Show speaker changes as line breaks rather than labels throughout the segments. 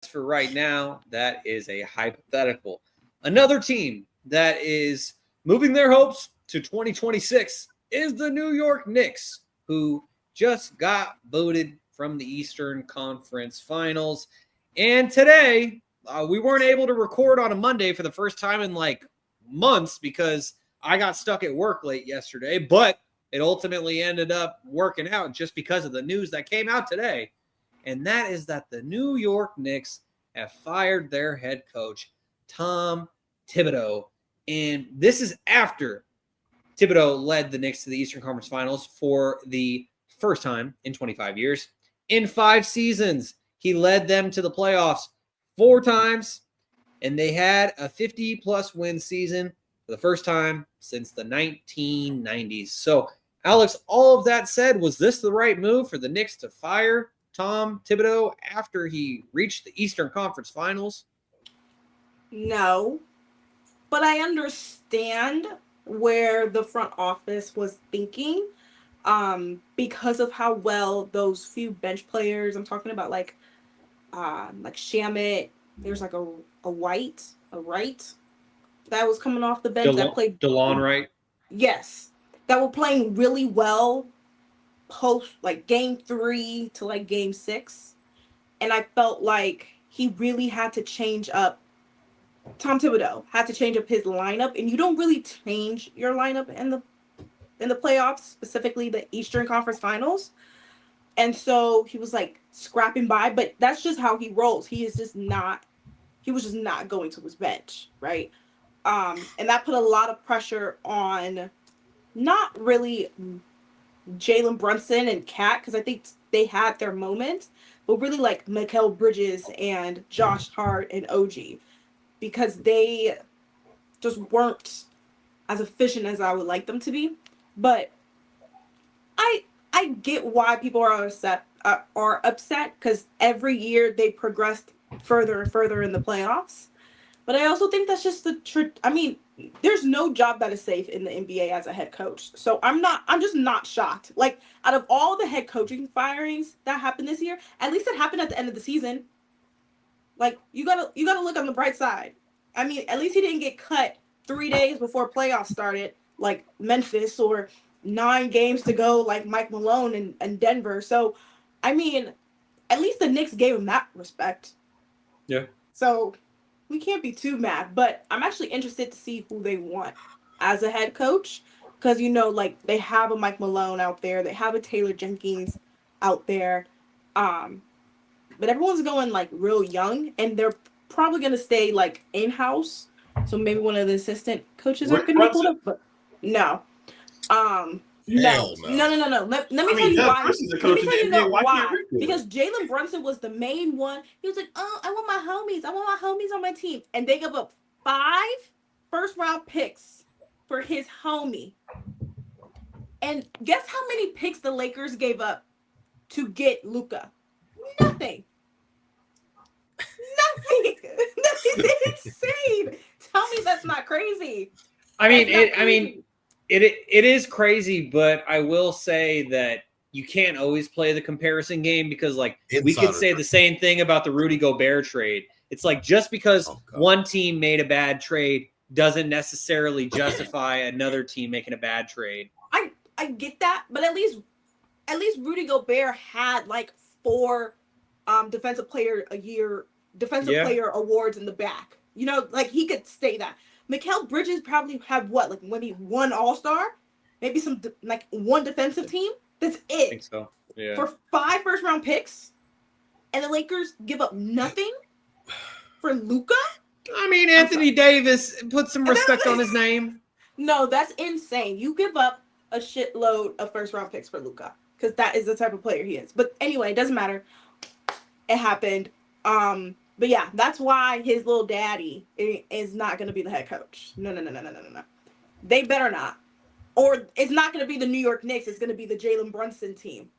for right now, that is a hypothetical. Another team that is moving their hopes to 2026 is the New York Knicks, who just got voted from the Eastern Conference Finals. And today, we weren't able to record on a Monday for the first time in like months because I got stuck at work late yesterday, but it ultimately ended up working out just because of the news that came out today. And that is that the New York Knicks have fired their head coach, Tom Thibodeau. And this is after Thibodeau led the Knicks to the Eastern Conference Finals for the first time in 25 years. In 5 seasons, he led them to the playoffs 4 times, and they had a 50-plus win season for the first time since the 1990s. So, Alex, all of that said, was this the right move for the Knicks to fire Tom Thibodeau after he reached the Eastern Conference Finals?
No, but I understand where the front office was thinking because of how well those few bench players, I'm talking about like Shamit, there's like a Wright that was coming off the bench that played
DeLon Wright.
Yes, that were playing really well post like game 3 to like game 6, and I felt like he really had to change up. Tom Thibodeau had to change up his lineup, and you don't really change your lineup in the playoffs, specifically the Eastern Conference Finals. And so he was like scrapping by, but that's just how he rolls. He was just not going to his bench, right? And that put a lot of pressure on not really Jalen Brunson and Cat, because I think they had their moments, but really like Mikal Bridges and Josh Hart and OG, because they just weren't as efficient as I would like them to be. But I get why people are upset because every year they progressed further and further in the playoffs. But I also think that's just there's no job that is safe in the NBA as a head coach. So I'm just not shocked. Like, out of all the head coaching firings that happened this year, at least it happened at the end of the season. Like, you gotta look on the bright side. I mean, at least he didn't get cut 3 days before playoffs started, like Memphis, or 9 games to go, like Mike Malone and Denver. So, I mean, at least the Knicks gave him that respect.
Yeah.
So we can't be too mad, but I'm actually interested to see who they want as a head coach, because like they have a Mike Malone out there, they have a Taylor Jenkins out there, but everyone's going like real young, and they're probably gonna stay like in house. So maybe one of the assistant coaches are gonna be pulled up, but no. No. Let me tell you why. Let me tell you why. Because Jalen Brunson was the main one. He was like, "Oh, I want my homies. I want my homies on my team," and they gave up 5 first-round picks for his homie. And guess how many picks the Lakers gave up to get Luka? Nothing. That's insane. Tell me that's not crazy.
It is crazy, but I will say that you can't always play the comparison game, because like we could say the same thing about the Rudy Gobert trade. It's like, just because one team made a bad trade doesn't necessarily justify another team making a bad trade.
I get that, but at least Rudy Gobert had like 4 defensive player awards in the back. Like he could say that. Mikal Bridges probably have what, like maybe 1 All-Star, maybe some like 1 defensive team. That's it.
I think so. Yeah.
For 5 first-round picks, and the Lakers give up nothing for Luka.
I mean, Anthony Davis, put some respect on his name.
No, that's insane. You give up a shitload of first-round picks for Luka, because that is the type of player he is. But anyway, it doesn't matter. It happened. But yeah, that's why his little daddy is not going to be the head coach. No. They better not. Or it's not going to be the New York Knicks. It's going to be the Jalen Brunson team.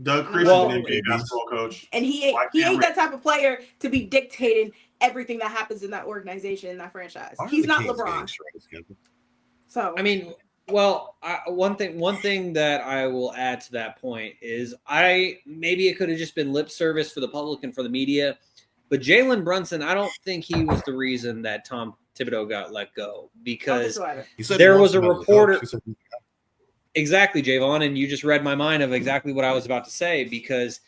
Doug Christian is a basketball coach.
And he ain't that type of player to be dictating everything that happens in that organization, in that franchise. He's not LeBron. So
I mean, well, one thing that I will add to that point is maybe it could have just been lip service for the public and for the media. But Jalen Brunson, I don't think he was the reason that Tom Thibodeau got let go, because there was a reporter. Exactly, Jaevon, and you just read my mind of exactly what I was about to say, because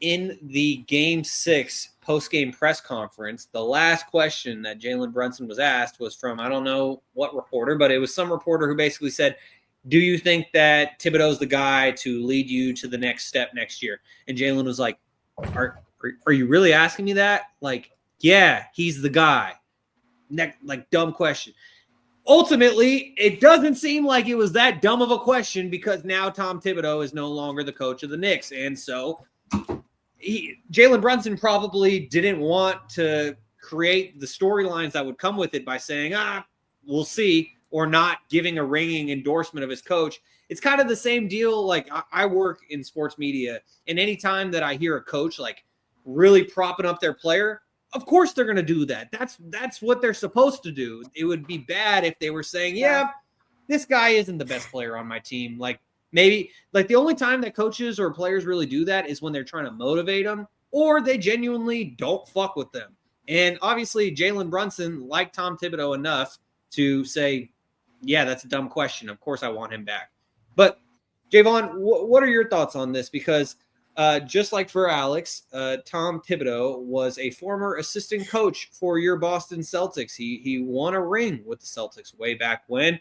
in the Game 6 post-game press conference, the last question that Jalen Brunson was asked was from, I don't know what reporter, but it was some reporter who basically said, do you think that Thibodeau's the guy to lead you to the next step next year? And Jalen was like, are you really asking me that? Like, yeah, he's the guy. Like, dumb question. Ultimately, it doesn't seem like it was that dumb of a question, because now Tom Thibodeau is no longer the coach of the Knicks. And so Jalen Brunson probably didn't want to create the storylines that would come with it by saying, we'll see, or not giving a ringing endorsement of his coach. It's kind of the same deal. Like, I work in sports media, and anytime that I hear a coach like really propping up their player, of course they're going to do that. That's what they're supposed to do. It would be bad if they were saying, yeah, this guy isn't the best player on my team. Like, maybe, like, the only time that coaches or players really do that is when they're trying to motivate them, or they genuinely don't fuck with them. And obviously Jalen Brunson liked Tom Thibodeau enough to say, yeah, that's a dumb question. Of course I want him back. But Jaevon, what are your thoughts on this? Because just like for Alex, Tom Thibodeau was a former assistant coach for your Boston Celtics. He won a ring with the Celtics way back when,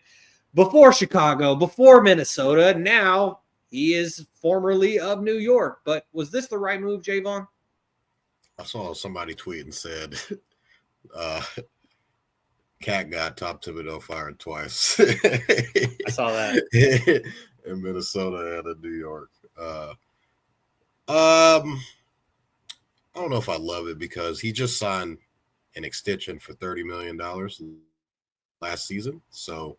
before Chicago, before Minnesota. Now he is formerly of New York. But was this the right move, Jaevon?
I saw somebody tweet and said, Cat got Tom Thibodeau fired twice.
I saw that.
In Minnesota and in New York. I don't know if I love it, because he just signed an extension for $30 million last season. So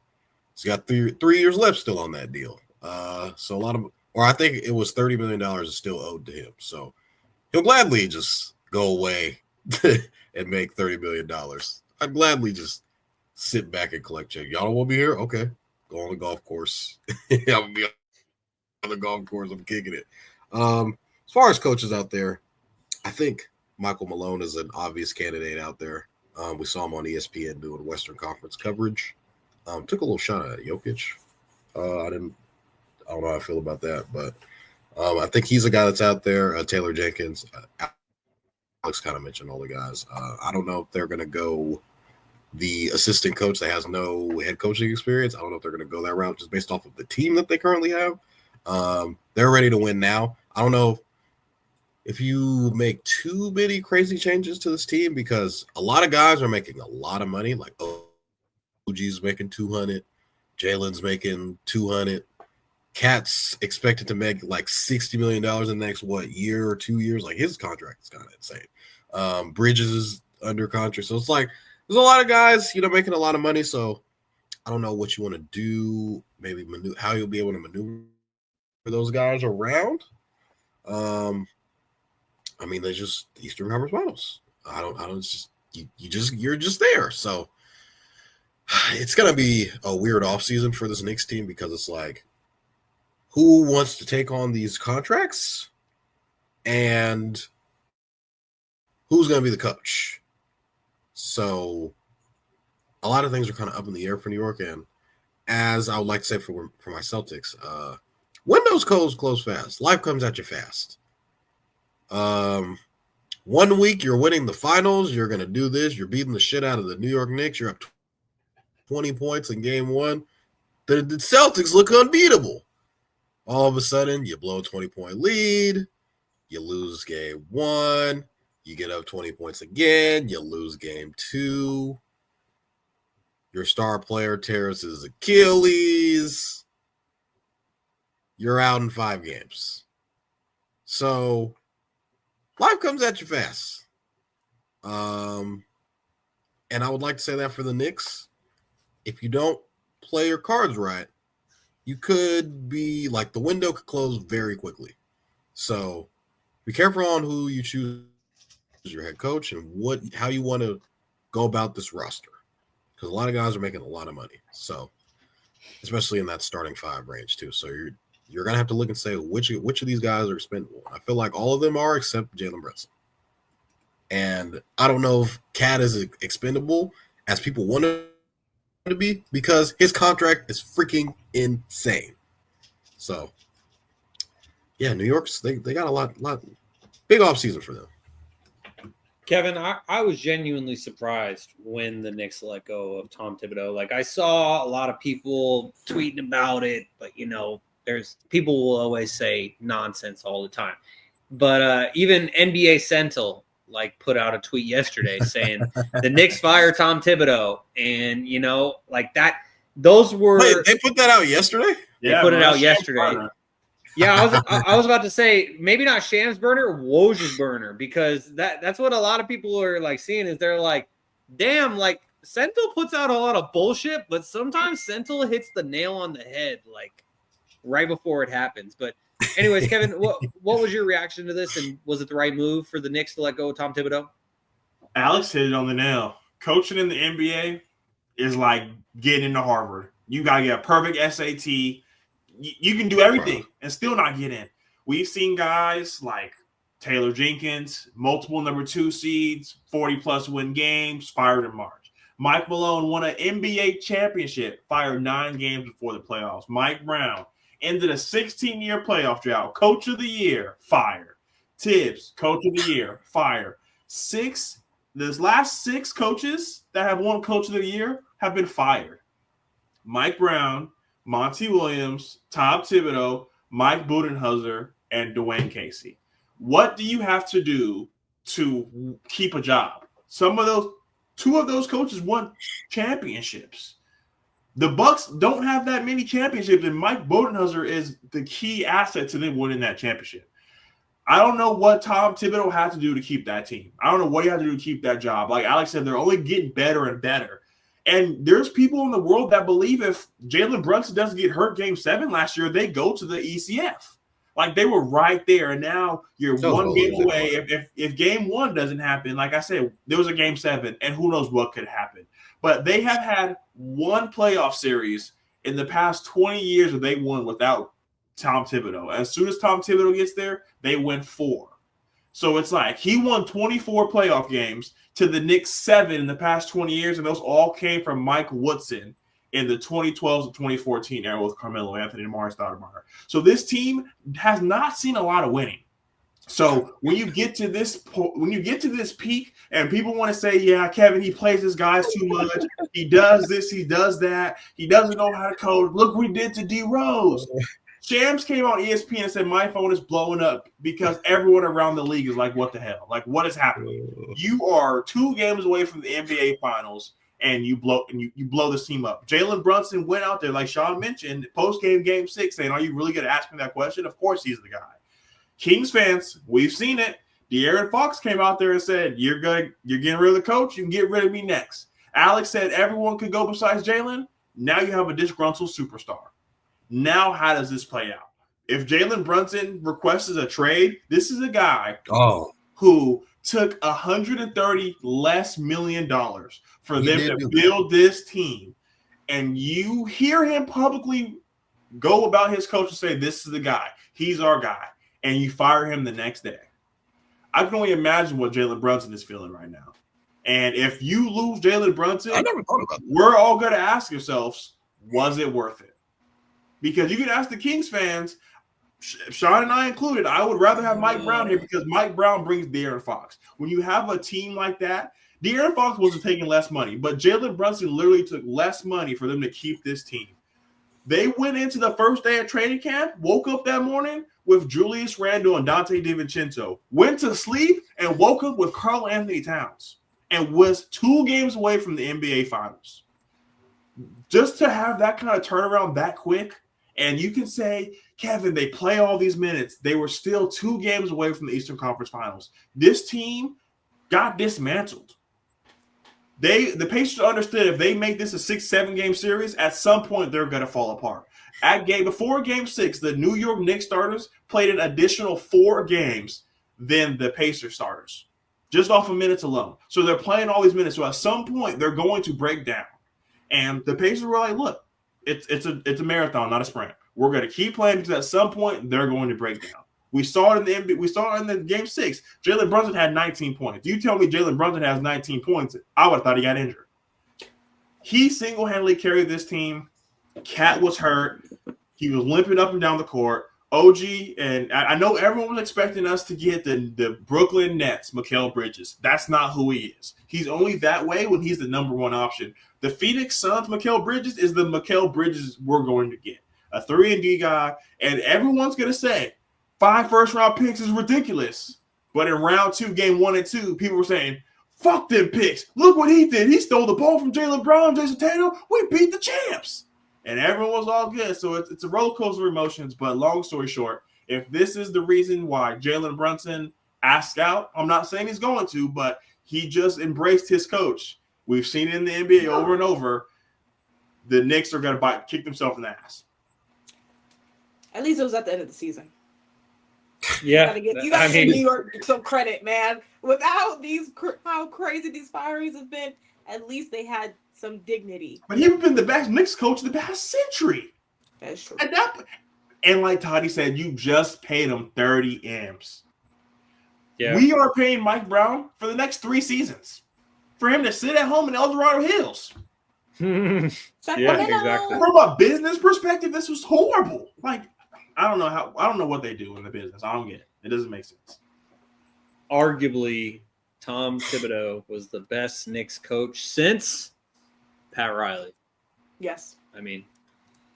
he's got three years left still on that deal. So I think it was $30 million is still owed to him. So he'll gladly just go away and make $30 million. I'd gladly just sit back and collect check. Y'all don't want me here? Okay. Go on the golf course. I'm going to be on the golf course. I'm kicking it. As far as coaches out there, I think Michael Malone is an obvious candidate out there. We saw him on ESPN doing Western Conference coverage. Took a little shot at Jokic. I don't know how I feel about that, but I think he's a guy that's out there. Taylor Jenkins, Alex kind of mentioned all the guys. I don't know if they're going to go the assistant coach that has no head coaching experience. I don't know if they're going to go that route just based off of the team that they currently have. They're ready to win now. I don't know if you make too many crazy changes to this team, because a lot of guys are making a lot of money. Like OG's making 200, Jalen's making 200. Cat's expected to make like $60 million in the next year or 2 years. Like, his contract is kind of insane. Bridges is under contract, so it's like there's a lot of guys, making a lot of money. So I don't know what you want to do. Maybe how you'll be able to maneuver those guys around. I mean, they're just Eastern Conference Finals. You're just there. So it's gonna be a weird offseason for this Knicks team, because it's like, who wants to take on these contracts, and who's gonna be the coach? So a lot of things are kind of up in the air for New York, and as I would like to say for my Celtics, windows close fast. Life comes at you fast. 1 week you're winning the finals, you're going to do this, you're beating the shit out of the New York Knicks, you're up 20 points in game 1. The Celtics look unbeatable. All of a sudden, you blow a 20-point lead, you lose game 1, you get up 20 points again, you lose game 2. Your star player tears his Achilles. You're out in 5 games. So life comes at you fast. And I would like to say that for the Knicks, if you don't play your cards right, you could be like, the window could close very quickly. So be careful on who you choose as your head coach and how you want to go about this roster, because a lot of guys are making a lot of money. So especially in that starting 5 range too. So you're going to have to look and say which of these guys are expendable. I feel like all of them are, except Jalen Brunson. And I don't know if Cat is expendable as people want him to be because his contract is freaking insane. So, yeah, New York's they got a lot big off season for them.
Kevin, I was genuinely surprised when the Knicks let go of Tom Thibodeau. Like, I saw a lot of people tweeting about it, but there's people will always say nonsense all the time. But even NBA Central put out a tweet yesterday saying the Knicks fire Tom Thibodeau, and like that. Those were
they put that out yesterday.
They put it out yesterday. Yeah, I was about to say maybe not Shams burner, Woj's burner, because that's what a lot of people are seeing is they're like, damn, Sentinel puts out a lot of bullshit, but sometimes Sentinel hits the nail on the head right before it happens. But anyways, Kevin, what was your reaction to this, and was it the right move for the Knicks to let go of Tom Thibodeau?
Alex hit it on the nail. Coaching in the NBA is like getting into Harvard. You got to get a perfect SAT. You can do everything and still not get in. We've seen guys like Taylor Jenkins, multiple number 2 seeds, 40-plus win games, fired in March. Mike Malone won an NBA championship, fired 9 games before the playoffs. Mike Brown ended a 16-year playoff drought. Coach of the year, fired. Tibbs, coach of the year, fired. Those last 6 coaches that have won coach of the year have been fired. Mike Brown, Monty Williams, Tom Thibodeau, Mike Budenholzer, and Dwayne Casey. What do you have to do to keep a job? 2 of those coaches won championships. The Bucks don't have that many championships, and Mike Budenholzer is the key asset to them winning that championship. I don't know what Tom Thibodeau had to do to keep that team. I don't know what he had to do to keep that job. Like Alex said, they're only getting better and better. And there's people in the world that believe if Jalen Brunson doesn't get hurt game 7 last year, they go to the ECF. They were right there. And now you're one game away. If game 1 doesn't happen, like I said, there was a game 7, and who knows what could happen. But they have had one playoff series in the past 20 years where they won without Tom Thibodeau. As soon as Tom Thibodeau gets there, they win 4. So it's like he won 24 playoff games to the Knicks 7 in the past 20 years, and those all came from Mike Woodson in the 2012 to 2014 era with Carmelo Anthony and Morris Stoudemire. So this team has not seen a lot of winning. So when you get to this peak, and people want to say, "Yeah, Kevin, he plays his guys too much. He does this, he does that. He doesn't know how to coach. Look what he did to D Rose." Shams came on ESPN and said, "My phone is blowing up because everyone around the league is like, what the hell? Like, what is happening? You are 2 games away from the NBA Finals, and you blow this team up." Jalen Brunson went out there, like Shaun mentioned, post-game game 6, saying, "Are you really going to ask me that question?" Of course he's the guy. Kings fans, we've seen it. De'Aaron Fox came out there and said, You're getting rid of the coach, you can get rid of me next. Alex said everyone could go besides Jalen. Now you have a disgruntled superstar. Now, how does this play out? If Jalen Brunson requests a trade, this is a guy who took $130 less million for them to build this team. And you hear him publicly go about his coach and say, "This is the guy. He's our guy." And you fire him the next day. I can only imagine what Jalen Brunson is feeling right now. And if you lose Jalen Brunson,
I never thought about that.
We're all going to ask ourselves, was it worth it? Because you can ask the Kings fans, Shaun and I included, I would rather have Mike Brown here because Mike Brown brings De'Aaron Fox. When you have a team like that, De'Aaron Fox wasn't taking less money, but Jalen Brunson literally took less money for them to keep this team. They went into the first day of training camp, woke up that morning with Julius Randle and Dante DiVincenzo, went to sleep and woke up with Karl Anthony Towns, and was 2 games away from the NBA Finals. Just to have that kind of turnaround that quick, and you can say, Kevin, they play all these minutes. They were still 2 games away from the Eastern Conference Finals. This team got dismantled. The Pacers understood if they make this a 6-7 game series, at some point they're going to fall apart. Before game 6, the New York Knicks starters played an additional 4 games than the Pacers starters, just off of minutes alone. So they're playing all these minutes. So at some point they're going to break down. And the Pacers were like, "Look, it's a marathon, not a sprint. We're going to keep playing because at some point they're going to break down." We saw it in the NBA. We saw it in the game 6. Jalen Brunson had 19 points. You tell me Jalen Brunson has 19 points, I would have thought he got injured. He single-handedly carried this team. Cat was hurt. He was limping up and down the court. OG, and I know everyone was expecting us to get the Brooklyn Nets, Mikal Bridges. That's not who he is. He's only that way when he's the number one option. The Phoenix Suns, Mikal Bridges, is the Mikal Bridges we're going to get. A 3-and-D guy, and everyone's going to say 5 first-round picks is ridiculous. But in round 2, game 1 and 2, people were saying, fuck them picks. Look what he did. He stole the ball from Jaylen Brown, Jason Tatum. We beat the champs. And everyone was all good. So it's a roller coaster of emotions. But long story short, if this is the reason why Jalen Brunson asked out, I'm not saying he's going to, but he just embraced his coach. We've seen it in the NBA over and over. The Knicks are going to kick themselves in the ass.
At least it was at the end of the season.
Yeah.
You got to give New York some credit, man. Without how crazy these firings have been, at least they had some dignity.
But he's been the best Knicks coach of the past century.
That's true.
And like Toddy said, you just paid him 30 M's.
Yeah.
We are paying Mike Brown for the next 3 seasons for him to sit at home in El Dorado Hills.
Yeah, exactly.
From a business perspective, this was horrible. Like, I don't know what they do in the business. I don't get it. It doesn't make sense.
Arguably, Tom Thibodeau was the best Knicks coach since Pat Riley.
Yes.
I mean,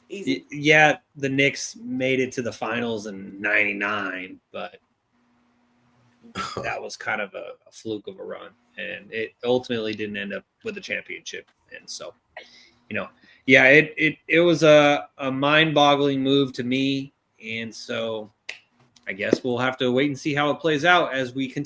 easy.
Yeah, the Knicks made it to the finals in '99, but that was kind of a fluke of a run, and it ultimately didn't end up with a championship. And so, yeah, it was a mind-boggling move to me, and so I guess we'll have to wait and see how it plays out as we continue.